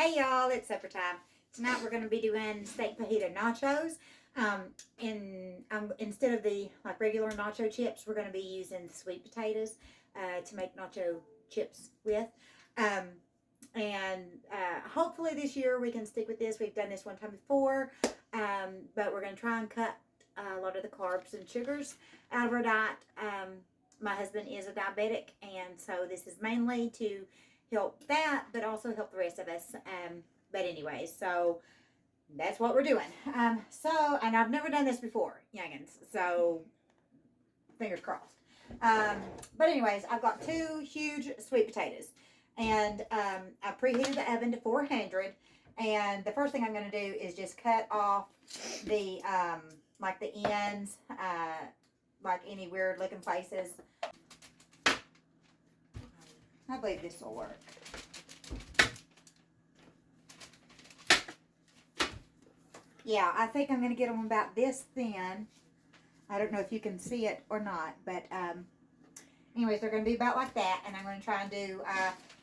Hey y'all, it's supper time. Tonight we're going to be doing steak fajita nachos. Instead of the regular nacho chips, we're going to be using sweet potatoes to make nacho chips with. Hopefully this year we can stick with this. We've done this one time before, but we're going to try and cut a lot of the carbs and sugars out of our diet. My husband is a diabetic, and so this is mainly to help that, but also help the rest of us. But anyway, so that's what we're doing. And I've never done this before, youngins, so fingers crossed. But anyways, I've got 2 huge sweet potatoes, and I preheated the oven to 400. And the first thing I'm going to do is just cut off the the ends, like any weird looking places. I believe this will work. Yeah, I think I'm going to get them about this thin. I don't know if you can see it or not, but anyways, they're going to be about like that. And I'm going to try and do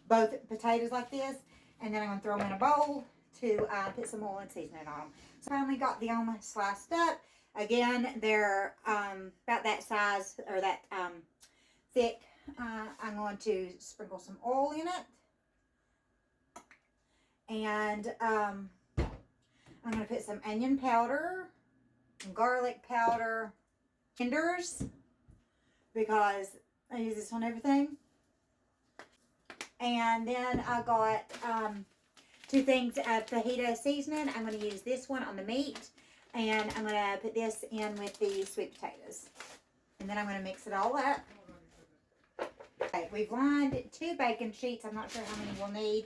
both potatoes like this, and then I'm going to throw them in a bowl to put some oil and seasoning on them. So I finally got them sliced up. Again, they're about that size, or that thick. I'm going to sprinkle some oil in it, and I'm going to put some onion powder, some garlic powder, tenders, because I use this on everything. And then I got 2 things of fajita seasoning. I'm going to use this one on the meat, and I'm going to put this in with the sweet potatoes. And then I'm going to mix it all up. Okay, we've lined 2 bacon sheets. I'm not sure how many we'll need.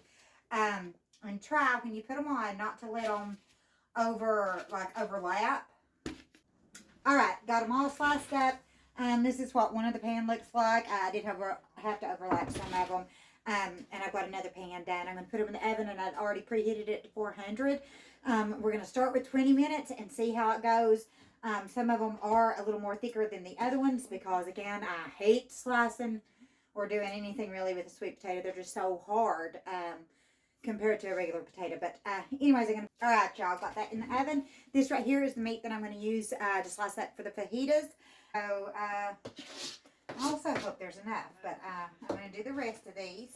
And try, when you put them on, not to let them overlap. Alright, got them all sliced up. This is what one of the pan looks like. I did have to overlap some of them. And I've got another pan done. I'm going to put them in the oven, and I've already preheated it to 400. We're going to start with 20 minutes and see how it goes. Some of them are a little more thicker than the other ones because, again, I hate slicing or doing anything really with a sweet potato. They're just so hard compared to a regular potato. But anyways, alright, y'all, got that in the oven. This right here is the meat that I'm going to use to slice up for the fajitas. So I also hope there's enough, but I'm going to do the rest of these.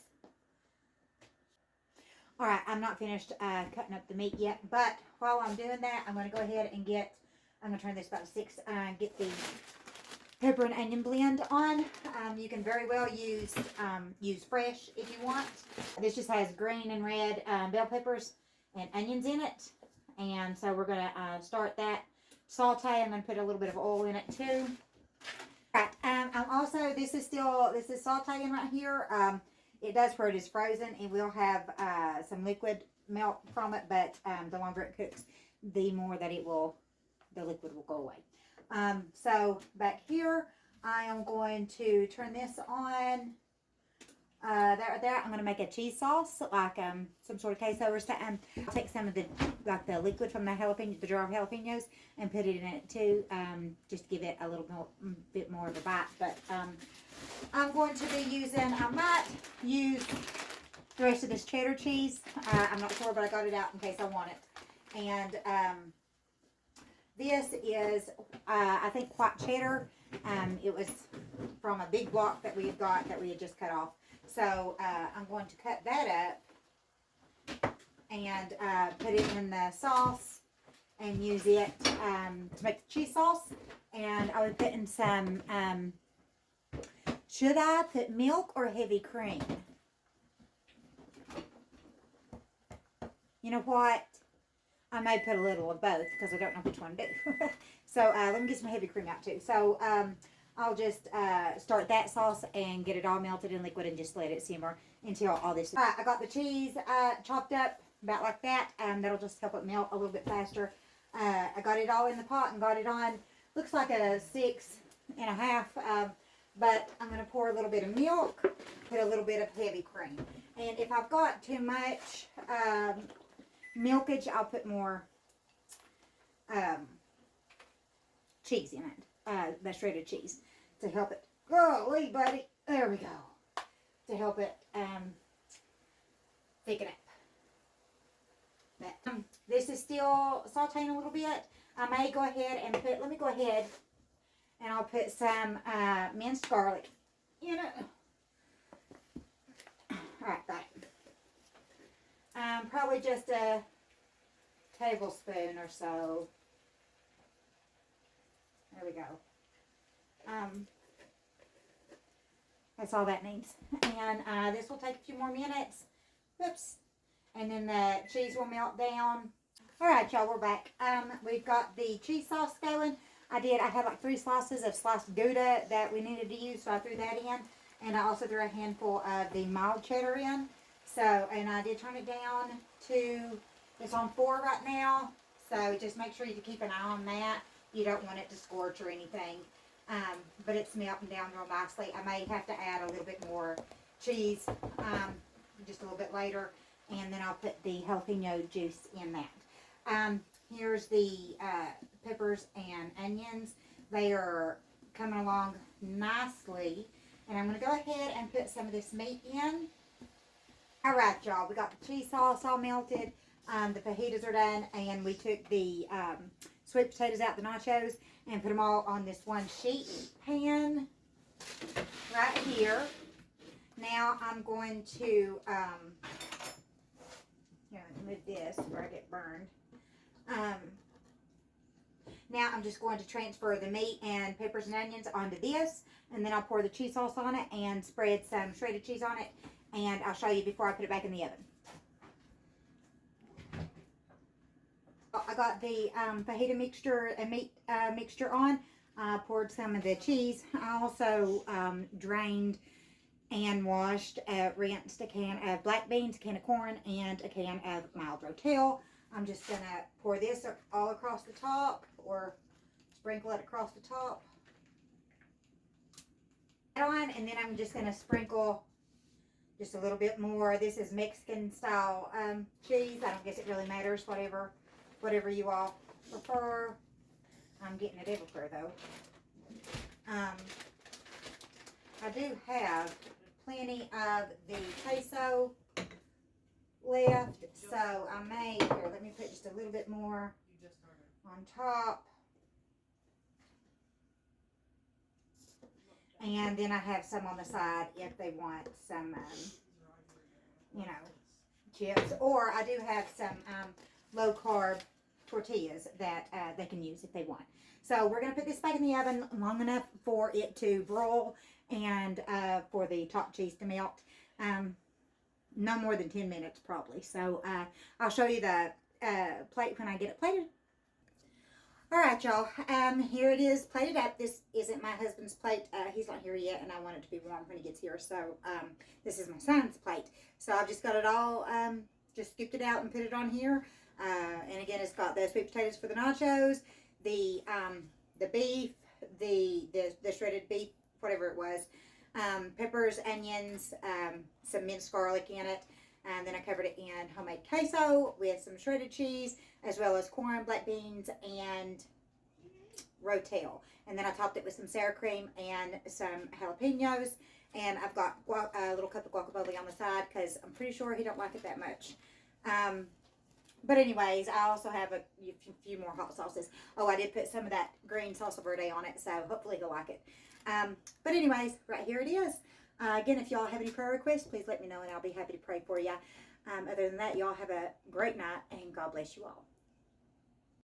Alright, I'm not finished cutting up the meat yet, but while I'm doing that, I'm going to go ahead and I'm going to turn this about to 6, get the pepper and onion blend on. You can very well use fresh if you want. This just has green and red bell peppers and onions in it. And so we're going to start that saute. I'm going to put a little bit of oil in it too. Right, I'm also, this is sauteing right here. It does, where it is frozen, it will have some liquid melt from it, but the longer it cooks, the more that the liquid will go away. So back here, I am going to turn this on. There, I'm going to make a cheese sauce, like some sort of queso or something. I'll take some of the liquid from the jar of jalapenos, and put it in it too, just to give it a little bit more of a bite. But I'm going to be I might use the rest of this cheddar cheese. I'm not sure, but I got it out in case I want it. And this is, I think, white cheddar. It was from a big block that we had just cut off. So I'm going to cut that up and put it in the sauce and use it to make the cheese sauce. And I would put in some, should I put milk or heavy cream? You know what? I may put a little of both because I don't know which one to do. So let me get some heavy cream out too. So I'll just start that sauce and get it all melted in liquid and just let it simmer until all this. I got the cheese chopped up about like that. That'll just help it melt a little bit faster. I got it all in the pot and got it on. Looks like a 6.5. But I'm going to pour a little bit of milk, put a little bit of heavy cream. And if I've got too much milkage, I'll put more cheese in it, the shredded cheese, to help it. Golly, buddy, there we go. To help it thicken up. But this is still sauteing a little bit. I may go ahead and put, let me go ahead and I'll put some minced garlic in it. Alright, got it. Probably just a tablespoon or so. There we go. That's all that needs. And this will take a few more minutes. Oops. And then the cheese will melt down. Alright, y'all, we're back. We've got the cheese sauce going. I had like 3 slices of sliced Gouda that we needed to use, so I threw that in. And I also threw a handful of the mild cheddar in. So, and I did turn it down to, it's on 4 right now. So just make sure you keep an eye on that. You don't want it to scorch or anything. But it's melting down real nicely. I may have to add a little bit more cheese just a little bit later. And then I'll put the jalapeno juice in that. Here's the peppers and onions. They are coming along nicely. And I'm going to go ahead and put some of this meat in. Alright, y'all. We got the cheese sauce all melted. The fajitas are done. And we took the sweet potatoes out, the nachos, and put them all on this one sheet pan right here. Now I'm going to, here, let me move this before I get burned. Now I'm just going to transfer the meat and peppers and onions onto this, and then I'll pour the cheese sauce on it and spread some shredded cheese on it, and I'll show you before I put it back in the oven. I got the fajita mixture and meat mixture on. I poured some of the cheese. I also drained and washed, rinsed a can of black beans, a can of corn, and a can of mild rotel. I'm just going to pour this all across the top, or sprinkle it across the top. On, and then I'm just going to sprinkle just a little bit more. This is Mexican style cheese. I don't guess it really matters, whatever you all prefer. I'm getting it everywhere though. I do have plenty of the queso left, so I may, here, let me put just a little bit more on top. And then I have some on the side if they want some, you know, chips. Or I do have some low-carb tortillas that they can use if they want. So we're going to put this back in the oven long enough for it to broil and for the top cheese to melt. No more than 10 minutes probably. So I'll show you the plate when I get it plated. Alright, y'all. Here it is plated up. This isn't my husband's plate. He's not here yet, and I want it to be warm when he gets here. So this is my son's plate. So I've just got it all, just scooped it out and put it on here. And again, it's got the sweet potatoes for the nachos, the beef, the shredded beef, whatever it was, peppers, onions, some minced garlic in it, and then I covered it in homemade queso with some shredded cheese, as well as corn, black beans, and rotel. And then I topped it with some sour cream and some jalapenos, and I've got a little cup of guacamole on the side because I'm pretty sure he don't like it that much. But anyways, I also have a few more hot sauces. Oh, I did put some of that green salsa verde on it, so hopefully he'll like it. But anyways, right here it is. Again, if y'all have any prayer requests, please let me know, and I'll be happy to pray for you. Other than that, y'all have a great night, and God bless you all.